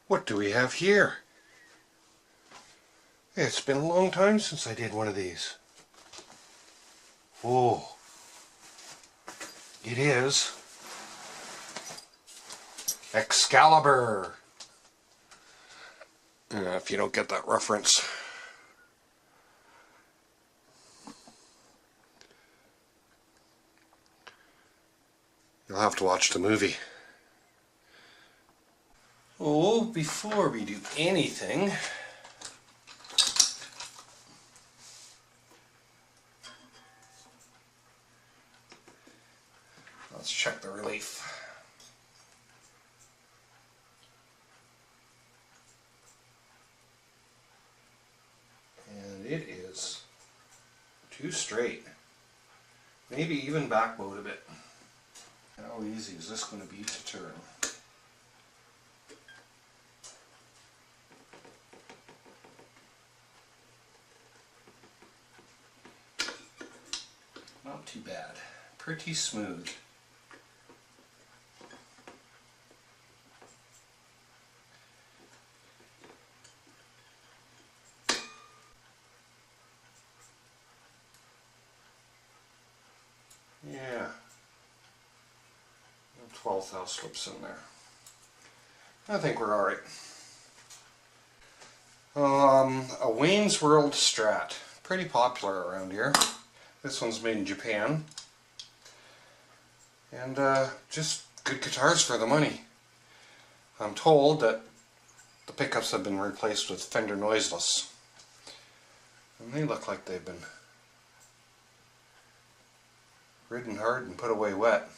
What do we have here? It's been a long time since I did one of these. Oh, it is Excalibur. If you don't get that reference. You'll have to watch the movie. Oh, before we do anything, let's check the relief. And it is too straight. Maybe even backbowed a bit. How easy is this going to be to turn? Not too bad. Pretty smooth. Yeah. 12 thou slips in there. I think we're alright. A Wayne's World Strat. Pretty popular around here. This one's made in Japan. And just good guitars for the money. I'm told that the pickups have been replaced with Fender Noiseless. And they look like they've been ridden hard and put away wet.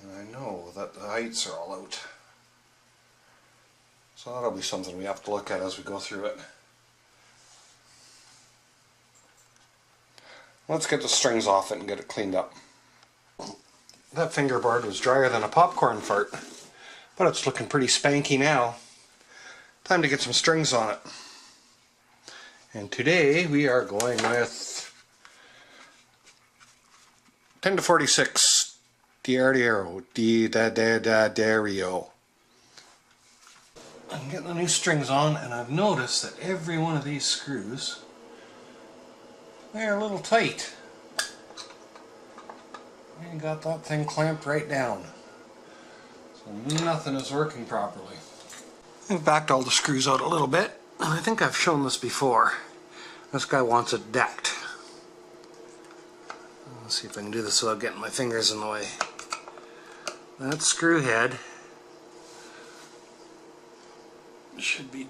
And I know that the heights are all out. So that'll be something we have to look at as we go through it. Let's get the strings off it and get it cleaned up. That fingerboard was drier than a popcorn fart, but it's looking pretty spanky now. Time to get some strings on it. And today we are going with 10 to 46 Dario. I'm getting the new strings on, and I've noticed that every one of these screws, they're a little tight. I got that thing clamped right down. So nothing is working properly. I've backed all the screws out a little bit, and I think I've shown this before. This guy wants it decked. Let's see if I can do this without getting my fingers in the way. That screw head should be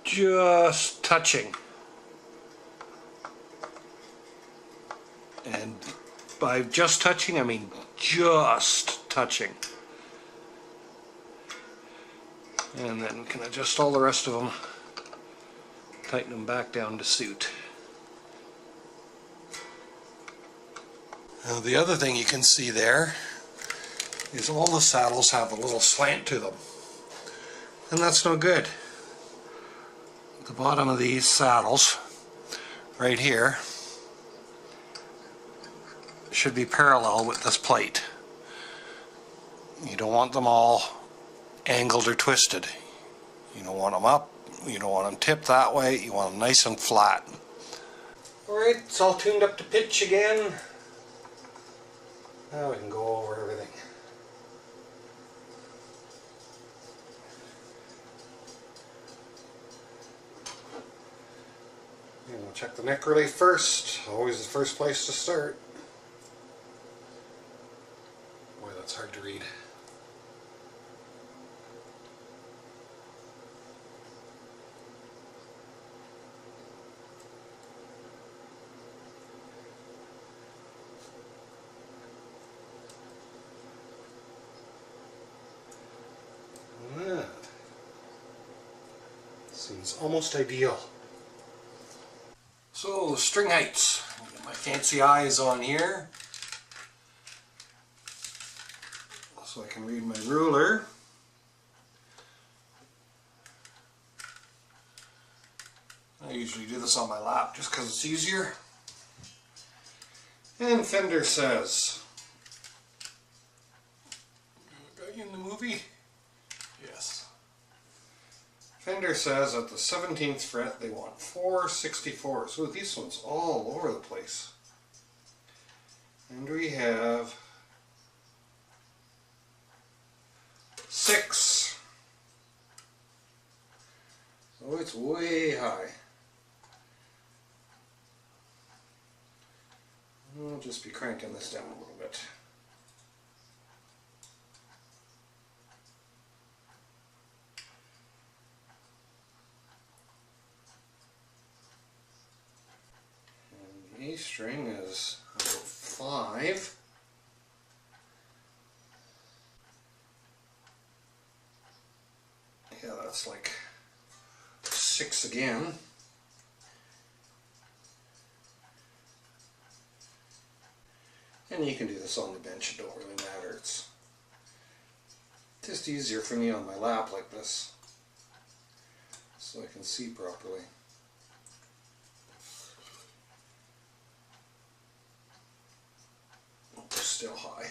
just touching. And by just touching, I mean just touching. And then we can adjust all the rest of them, tighten them back down to suit. Now the other thing you can see there is all the saddles have a little slant to them. And that's no good. The bottom of these saddles, right here, should be parallel with this plate. You don't want them all angled or twisted. You don't want them up, you don't want them tipped that way, you want them nice and flat. Alright, it's all tuned up to pitch again. Now we can go over everything. And we'll check the neck relief first. Always the first place to start. Boy, that's hard to read. That seems almost ideal. So, string heights. Get my fancy eyes on here so I can read my ruler. I usually do this on my lap just because it's easier. And Fender says, in the movie, Yes. Fender says at the 17th fret they want 4 64s. So these ones all over the place. And we have 6. So it's way high. I'll just be cranking this down a little bit. And the A string is about 5. Yeah, that's like 6 again. And you can do this on the bench, it don't really matter. It's just easier for me on my lap like this, so I can see properly. It's still high.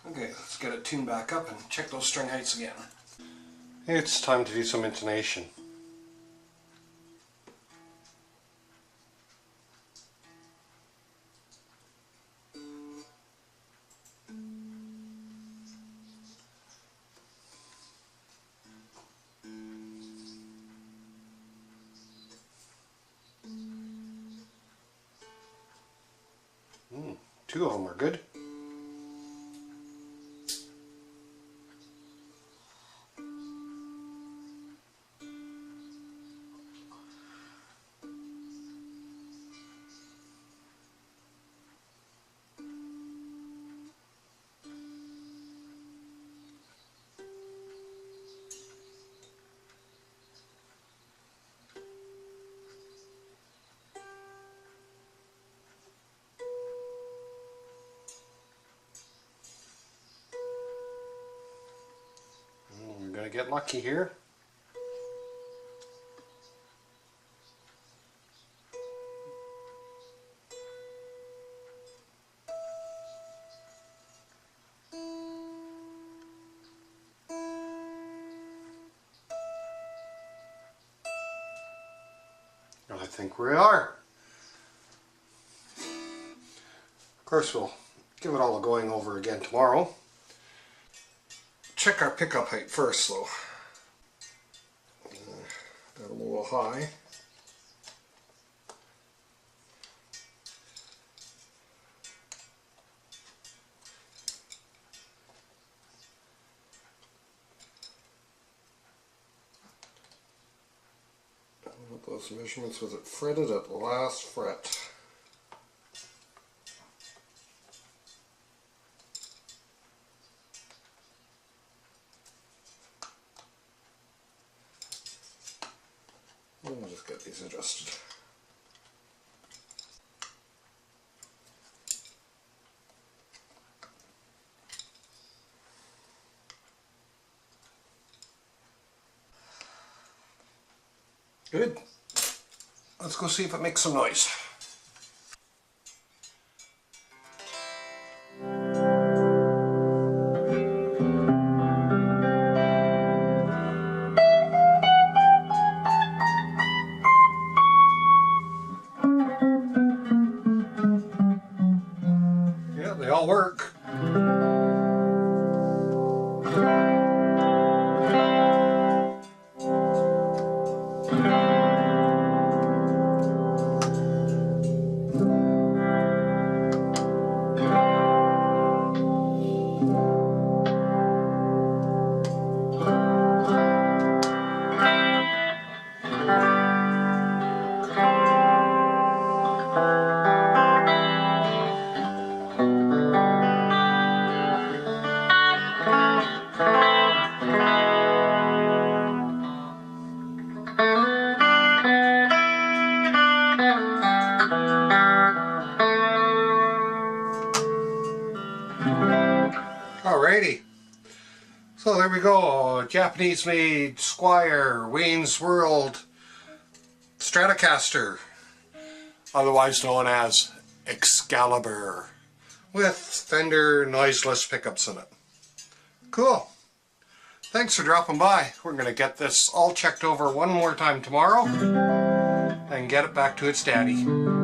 Okay, let's get it tuned back up and check those string heights again. It's time to do some intonation. Two of them are good. We're going to get lucky here. I think we are. Of course, we'll give it all a going over again tomorrow. Check our pickup height first though. Got a little high. What those measurements, was it fretted at the last fret? I'll just get these adjusted. Good. Let's go see if it makes some noise. Yeah, they all work. Japanese-made Squire Wayne's World Stratocaster, otherwise known as Excalibur, with Fender noiseless pickups in it. Cool. Thanks for dropping by. We're going to get this all checked over one more time tomorrow and get it back to its daddy.